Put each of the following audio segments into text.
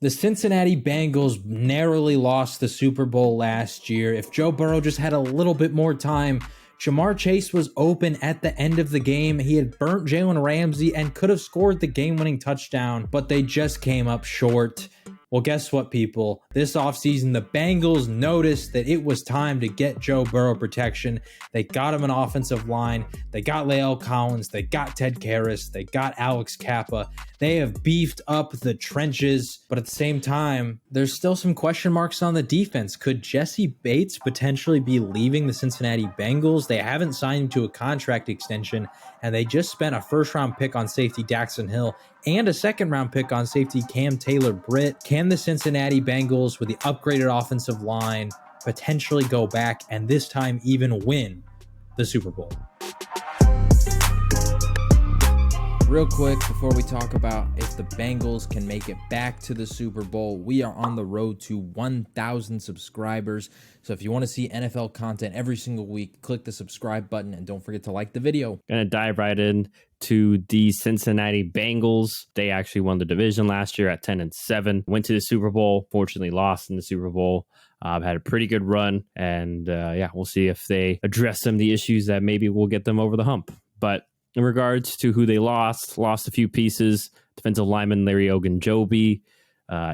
The Cincinnati Bengals narrowly lost the Super Bowl last year. If Joe Burrow just had a little bit more time, Jamar Chase was open at the end of the game. He had burnt Jalen Ramsey and could have scored the game-winning touchdown, but they just came up short. Well, guess what, people? This offseason, the Bengals noticed that it was time to get Joe Burrow protection. They got him an offensive line. They got Lael Collins. They got Ted Karras. They got Alex Kappa. They have beefed up the trenches, but at the same time, there's still some question marks on the defense. Could Jesse Bates potentially be leaving the Cincinnati Bengals? They haven't signed him to a contract extension, and they just spent a first-round pick on safety Daxton Hill and a second-round pick on safety Cam Taylor-Britt. Can the Cincinnati Bengals, with the upgraded offensive line, potentially go back and this time even win the Super Bowl? Real quick, before we talk about if the Bengals can make it back to the Super Bowl, we are on the road to 1,000 subscribers. So if you want to see NFL content every single week, click the subscribe button and don't forget to like the video. Gonna dive right in to the Cincinnati Bengals. They actually won the division last year at 10-7. Went to the Super Bowl, fortunately lost in the Super Bowl. Had a pretty good run, and we'll see if they address some of the issues that maybe will get them over the hump. But in regards to who they lost a few pieces. Defensive lineman Larry Ogunjobi,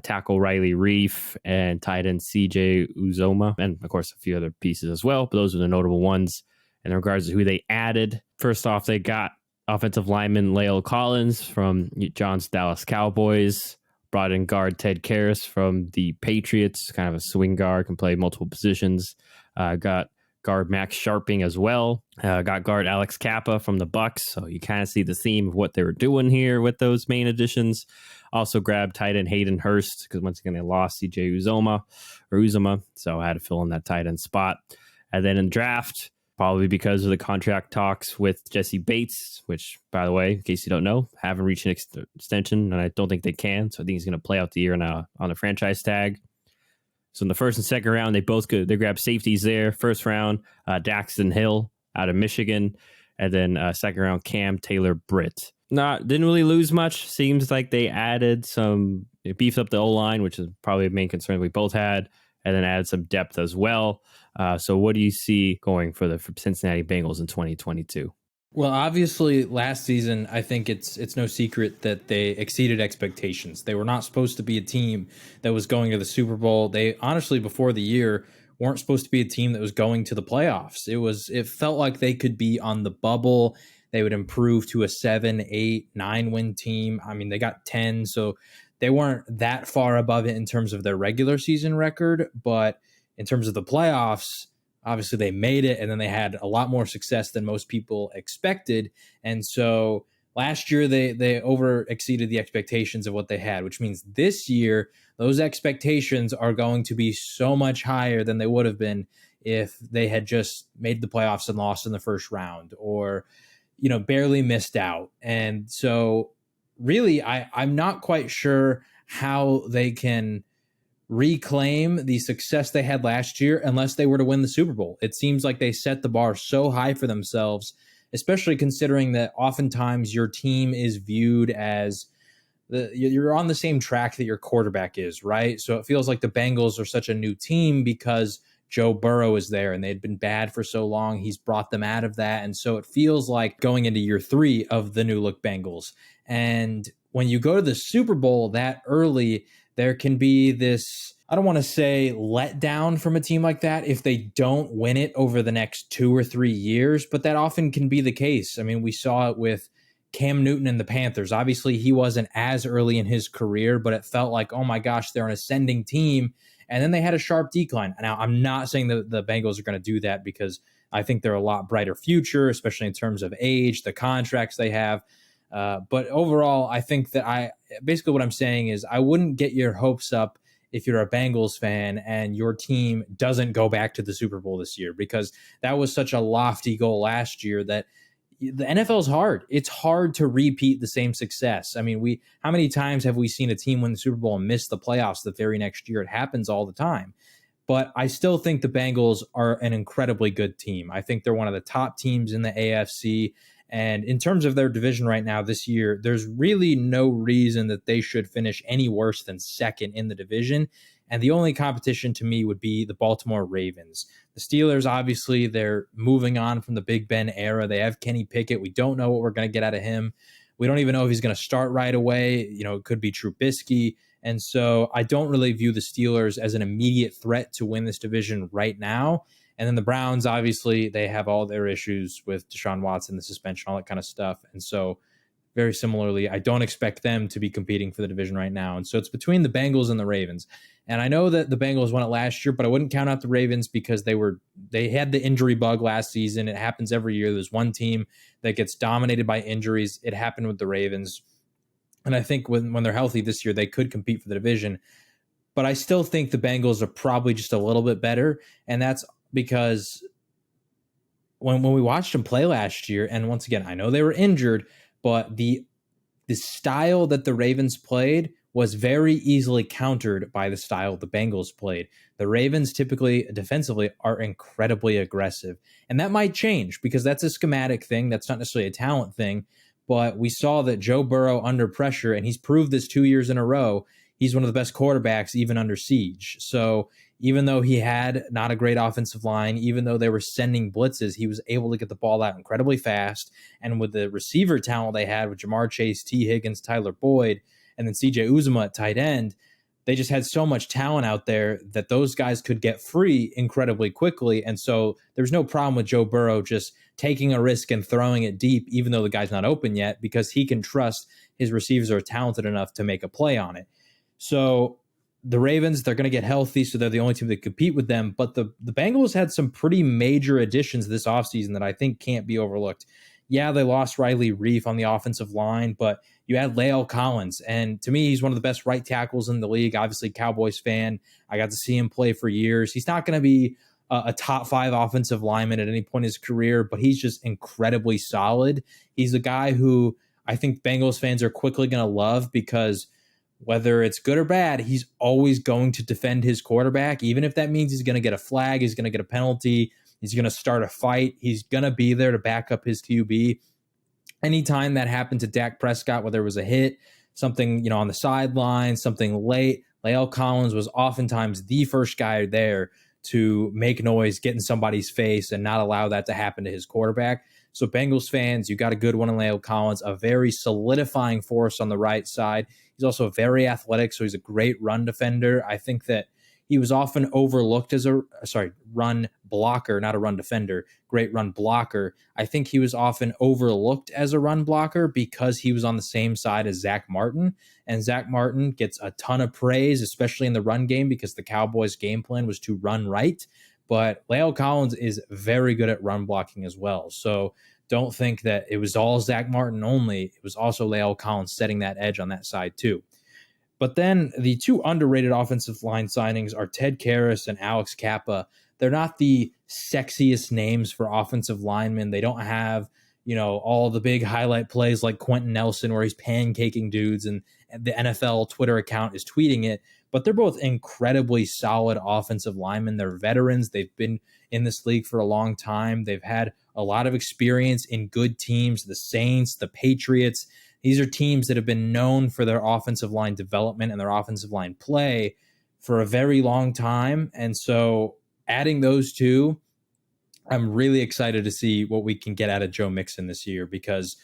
tackle Riley Reif, and tight end CJ Uzoma, and of course a few other pieces as well, but those are the notable ones. In regards to who they added, first off, they got offensive lineman Lael Collins from John's Dallas Cowboys, brought in guard Ted Karras from the Patriots, kind of a swing guard, can play multiple positions. Got guard Max Sharping as well. Got guard Alex Kappa from the Bucks. So you kind of see the theme of what they were doing here with those main additions. Also grabbed tight end Hayden Hurst because once again they lost CJ Uzoma. So I had to fill in that tight end spot. And then in draft, probably because of the contract talks with Jesse Bates, which, by the way, in case you don't know, haven't reached an extension, and I don't think they can. So I think he's going to play out the year now on the franchise tag. So in the first and second round, they grabbed safeties there. First round, Daxton Hill out of Michigan, and then second round, Cam Taylor-Britt. Didn't really lose much. Seems like they added beefed up the O-line, which is probably a main concern we both had, and then added some depth as well. So what do you see going for the Cincinnati Bengals in 2022? Well, obviously, last season, I think it's no secret that they exceeded expectations. They were not supposed to be a team that was going to the Super Bowl. They honestly, before the year, weren't supposed to be a team that was going to the playoffs. It felt like they could be on the bubble. They would improve to a 7, 8, 9 win team. I mean, they got 10, so they weren't that far above it in terms of their regular season record. But in terms of the playoffs, obviously they made it, and then they had a lot more success than most people expected. And so last year they over exceeded the expectations of what they had, which means this year those expectations are going to be so much higher than they would have been if they had just made the playoffs and lost in the first round, or barely missed out. And so really I'm not quite sure how they can reclaim the success they had last year unless they were to win the Super Bowl. It seems like they set the bar so high for themselves, especially considering that oftentimes your team is viewed as you're on the same track that your quarterback is, right? So it feels like the Bengals are such a new team because Joe Burrow is there and they'd been bad for so long. He's brought them out of that. And so it feels like going into year 3 of the new look Bengals. And when you go to the Super Bowl that early, there can be this, I don't want to say letdown from a team like that if they don't win it over the next 2 or 3 years, but that often can be the case. I mean, we saw it with Cam Newton and the Panthers. Obviously, he wasn't as early in his career, but it felt like, oh my gosh, they're an ascending team. And then they had a sharp decline. Now, I'm not saying that the Bengals are going to do that because I think they're a lot brighter future, especially in terms of age, the contracts they have. But overall, I think that basically what I'm saying is I wouldn't get your hopes up if you're a Bengals fan and your team doesn't go back to the Super Bowl this year, because that was such a lofty goal last year that the NFL is hard. It's hard to repeat the same success. I mean, how many times have we seen a team win the Super Bowl and miss the playoffs the very next year? It happens all the time. But I still think the Bengals are an incredibly good team. I think they're one of the top teams in the AFC. And in terms of their division right now this year, there's really no reason that they should finish any worse than second in the division. And the only competition to me would be the Baltimore Ravens. The Steelers, obviously, they're moving on from the Big Ben era. They have Kenny Pickett. We don't know what we're going to get out of him. We don't even know if he's going to start right away. It could be Trubisky. And so I don't really view the Steelers as an immediate threat to win this division right now. And then the Browns, obviously, they have all their issues with Deshaun Watson, the suspension, all that kind of stuff. And so very similarly, I don't expect them to be competing for the division right now. And so it's between the Bengals and the Ravens. And I know that the Bengals won it last year, but I wouldn't count out the Ravens because they had the injury bug last season. It happens every year. There's one team that gets dominated by injuries. It happened with the Ravens. And I think when they're healthy this year, they could compete for the division. But I still think the Bengals are probably just a little bit better. And that's because when we watched them play last year, and once again, I know they were injured, but the style that the Ravens played was very easily countered by the style the Bengals played. The Ravens typically defensively are incredibly aggressive. And that might change because that's a schematic thing. That's not necessarily a talent thing. But we saw that Joe Burrow under pressure, and he's proved this 2 years in a row, he's one of the best quarterbacks even under siege. So even though he had not a great offensive line, even though they were sending blitzes, he was able to get the ball out incredibly fast. And with the receiver talent they had with Jamar Chase, T. Higgins, Tyler Boyd, and then C.J. Uzomah at tight end, they just had so much talent out there that those guys could get free incredibly quickly. And so there's no problem with Joe Burrow just taking a risk and throwing it deep, even though the guy's not open yet, because he can trust his receivers are talented enough to make a play on it. So the Ravens, they're going to get healthy, so they're the only team that compete with them. But the Bengals had some pretty major additions this offseason that I think can't be overlooked. Yeah, they lost Riley Reif on the offensive line, but you had La'el Collins. And to me, he's one of the best right tackles in the league. Obviously, Cowboys fan. I got to see him play for years. He's not going to be a top 5 offensive lineman at any point in his career, but he's just incredibly solid. He's a guy who I think Bengals fans are quickly going to love because whether it's good or bad, he's always going to defend his quarterback, even if that means he's going to get a flag, he's going to get a penalty, he's going to start a fight, he's going to be there to back up his QB. Anytime that happened to Dak Prescott, whether it was a hit, something on the sideline, something late, La'el Collins was oftentimes the first guy there to make noise, get in somebody's face, and not allow that to happen to his quarterback. So Bengals fans, you got a good one in La'el Collins, a very solidifying force on the right side. He's also very athletic, so he's a great run defender. I think that he was often overlooked as run blocker, not a run defender, great run blocker. I think he was often overlooked as a run blocker because he was on the same side as Zach Martin. And Zach Martin gets a ton of praise, especially in the run game, because the Cowboys' game plan was to run right. But La'el Collins is very good at run blocking as well. So don't think that it was all Zach Martin only. It was also La'el Collins setting that edge on that side too. But then the two underrated offensive line signings are Ted Karras and Alex Kappa. They're not the sexiest names for offensive linemen. They don't have, all the big highlight plays like Quentin Nelson where he's pancaking dudes and the NFL Twitter account is tweeting it. But they're both incredibly solid offensive linemen. They're veterans. They've been in this league for a long time. They've had a lot of experience in good teams, the Saints, the Patriots. These are teams that have been known for their offensive line development and their offensive line play for a very long time. And so adding those two, I'm really excited to see what we can get out of Joe Mixon this year because,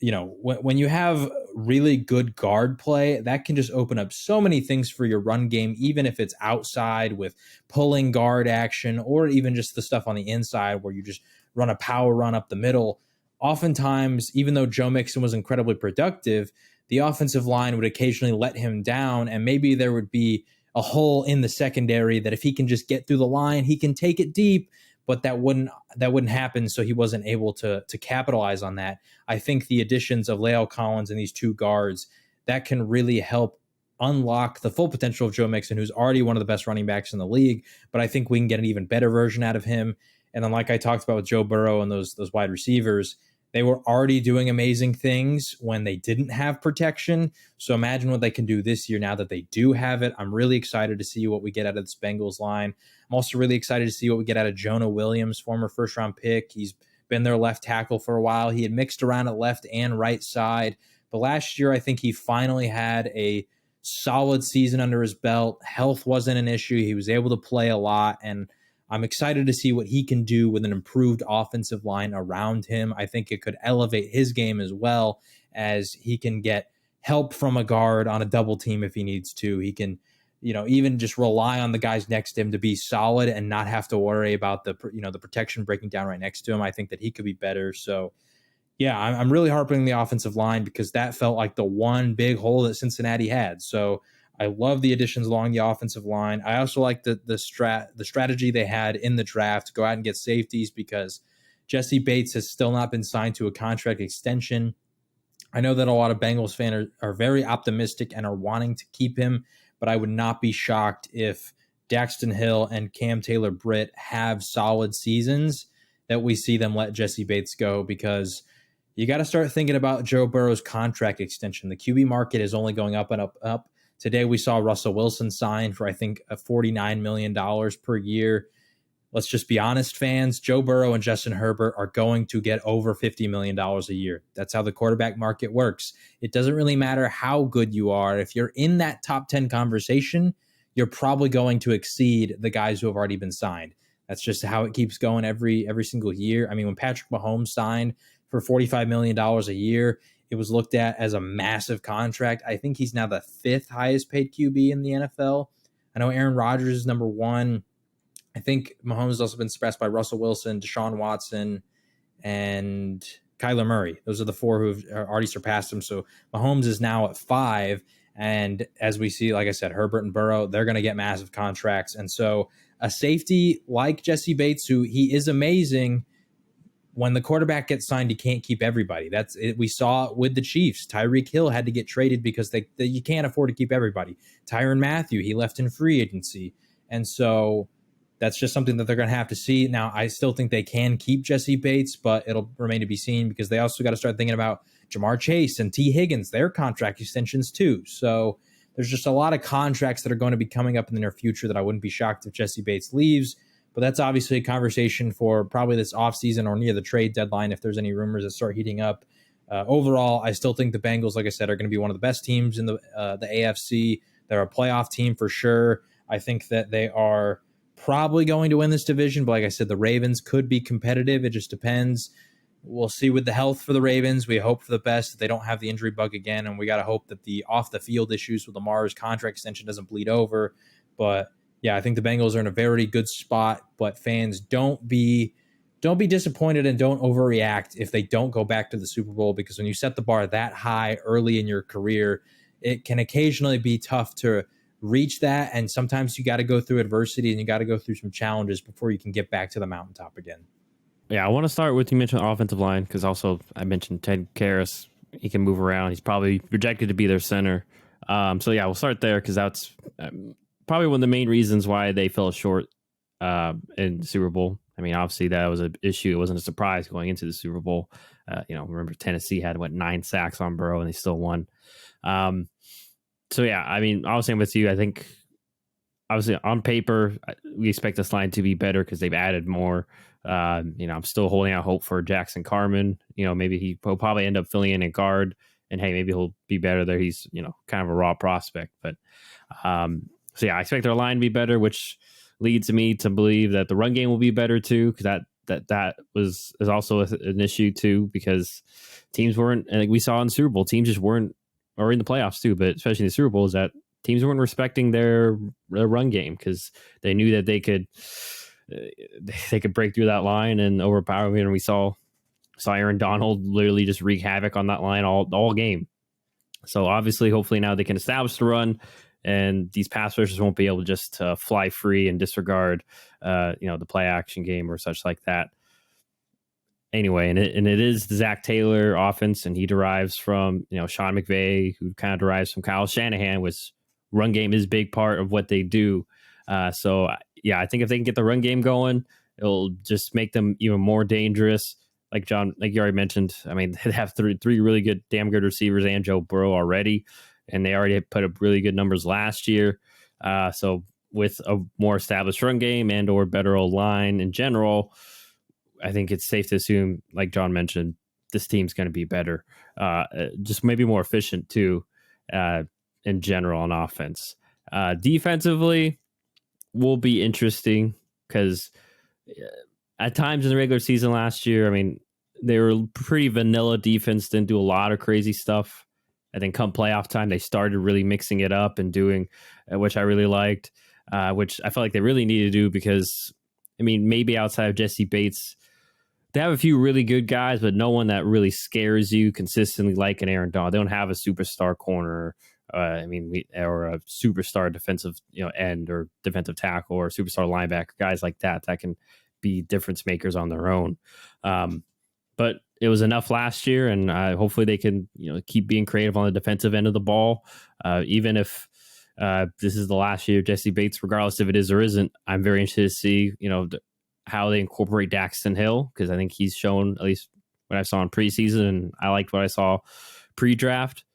when you have really good guard play, that can just open up so many things for your run game, even if it's outside with pulling guard action or even just the stuff on the inside where you just run a power run up the middle. Oftentimes, even though Joe Mixon was incredibly productive, the offensive line would occasionally let him down, and maybe there would be a hole in the secondary that if he can just get through the line, he can take it deep, but that wouldn't happen, so he wasn't able to capitalize on that. I think the additions of La'el Collins and these two guards, that can really help unlock the full potential of Joe Mixon, who's already one of the best running backs in the league, but I think we can get an even better version out of him. And then like I talked about with Joe Burrow and those wide receivers, they were already doing amazing things when they didn't have protection. So imagine what they can do this year now that they do have it. I'm really excited to see what we get out of this Bengals line. I'm also really excited to see what we get out of Jonah Williams, former first-round pick. He's been their left tackle for a while. He had mixed around at left and right side. But last year, I think he finally had a solid season under his belt. Health wasn't an issue. He was able to play a lot. And I'm excited to see what he can do with an improved offensive line around him. I think it could elevate his game as well, as he can get help from a guard on a double team if he needs to. He can, even just rely on the guys next to him to be solid and not have to worry about the protection breaking down right next to him. I think that he could be better. So yeah, I'm really harping on the offensive line because that felt like the one big hole that Cincinnati had. So I love the additions along the offensive line. I also like the strategy they had in the draft to go out and get safeties, because Jesse Bates has still not been signed to a contract extension. I know that a lot of Bengals fans are very optimistic and are wanting to keep him, but I would not be shocked if Daxton Hill and Cam Taylor-Britt have solid seasons that we see them let Jesse Bates go, because you got to start thinking about Joe Burrow's contract extension. The QB market is only going up and up and up. Today we saw Russell Wilson sign for, I think, $49 million per year. Let's just be honest, fans. Joe Burrow and Justin Herbert are going to get over $50 million a year. That's how the quarterback market works. It doesn't really matter how good you are. If you're in that top 10 conversation, you're probably going to exceed the guys who have already been signed. That's just how it keeps going every single year. I mean, when Patrick Mahomes signed for $45 million a year, it was looked at as a massive contract. I think he's now the 5th highest paid QB in the NFL. I know Aaron Rodgers is number 1. I think Mahomes has also been surpassed by Russell Wilson, Deshaun Watson, and Kyler Murray. Those are the 4 who have already surpassed him. So Mahomes is now at 5. And as we see, like I said, Herbert and Burrow, they're going to get massive contracts. And so a safety like Jesse Bates, who he is amazing, when the quarterback gets signed, you can't keep everybody. That's it. We saw it with the Chiefs. Tyreek Hill had to get traded because you can't afford to keep everybody. Tyrann Mathieu, he left in free agency. And so that's just something that they're going to have to see. Now, I still think they can keep Jesse Bates, but it'll remain to be seen, because they also got to start thinking about Jamar Chase and T. Higgins, their contract extensions too. So there's just a lot of contracts that are going to be coming up in the near future that I wouldn't be shocked if Jesse Bates leaves. But that's obviously a conversation for probably this offseason or near the trade deadline if there's any rumors that start heating up. Overall, I still think the Bengals, like I said, are going to be one of the best teams in the AFC. They're a playoff team for sure. I think that they are probably going to win this division. But like I said, the Ravens could be competitive. It just depends. We'll see with the health for the Ravens. We hope for the best that they don't have the injury bug again. And we got to hope that the off-the-field issues with Lamar's contract extension doesn't bleed over. But yeah, I think the Bengals are in a very good spot, but fans, don't be disappointed and don't overreact if they don't go back to the Super Bowl, because when you set the bar that high early in your career, it can occasionally be tough to reach that, and sometimes you got to go through adversity and you got to go through some challenges before you can get back to the mountaintop again. Yeah, I want to start with, you mentioned offensive line, because also I mentioned Ted Karras. He can move around. He's probably projected to be their center. So yeah, we'll start there, because that's probably one of the main reasons why they fell short in the Super Bowl. I mean, obviously that was an issue. It wasn't a surprise going into the Super Bowl. Remember Tennessee had 9 sacks on Burrow and they still won. So yeah, I mean, I was saying with you, I think obviously on paper we expect this line to be better because they've added more. I'm still holding out hope for Jackson Carman. Maybe he'll probably end up filling in at guard, and hey, maybe he'll be better there. He's kind of a raw prospect, but so yeah, I expect their line to be better, which leads me to believe that the run game will be better too, because that is also an issue too, because teams weren't, and like we saw in the Super Bowl, teams just weren't, or in the playoffs too, but especially in the Super Bowl, is that teams weren't respecting their run game because they knew that they could break through that line and overpower me. And we saw Aaron Donald literally just wreak havoc on that line all game. So obviously, hopefully now they can establish the run, and these pass rushers won't be able just to fly free and disregard, the play action game or such like that. Anyway, and it is the Zach Taylor offense, and he derives from Sean McVay, who kind of derives from Kyle Shanahan, which run game is a big part of what they do. So yeah, I think if they can get the run game going, it'll just make them even more dangerous. Like you already mentioned, I mean, they have three really damn good receivers and Joe Burrow already, and they already put up really good numbers last year. So with a more established run game and or better O-line in general, I think it's safe to assume, like John mentioned, this team's going to be better, just maybe more efficient too, in general on offense. Defensively will be interesting because at times in the regular season last year, I mean, they were pretty vanilla defense, didn't do a lot of crazy stuff. I think come playoff time, they started really mixing it up and doing, which I really liked, which I felt like they really needed to do because, I mean, maybe outside of Jesse Bates, they have a few really good guys, but no one that really scares you consistently like an Aaron Donald. They don't have a superstar corner. Or a superstar defensive, end or defensive tackle or superstar linebacker, guys like that can be difference makers on their own. But it was enough last year, and hopefully they can, keep being creative on the defensive end of the ball. Even if this is the last year of Jesse Bates, regardless if it is or isn't, I'm very interested to see, how they incorporate Daxton Hill, because I think he's shown, at least what I saw in preseason, and I liked what I saw pre-draft.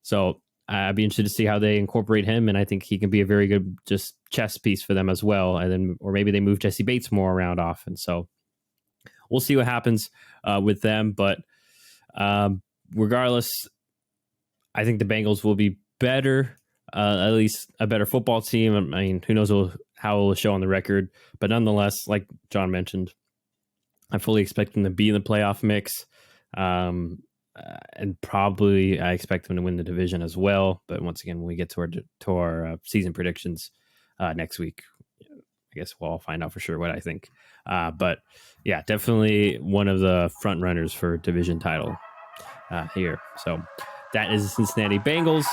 So I'd be interested to see how they incorporate him, and I think he can be a very good just chess piece for them as well. And then, or maybe they move Jesse Bates more around often. So we'll see what happens with them. But regardless, I think the Bengals will be better, at least a better football team. I mean, who knows how it will show on the record. But nonetheless, like John mentioned, I fully expect them to be in the playoff mix. And probably I expect them to win the division as well. But once again, when we get to our season predictions next week, I guess we'll all find out for sure what I think. But yeah, definitely one of the front runners for division title here. So that is the Cincinnati Bengals.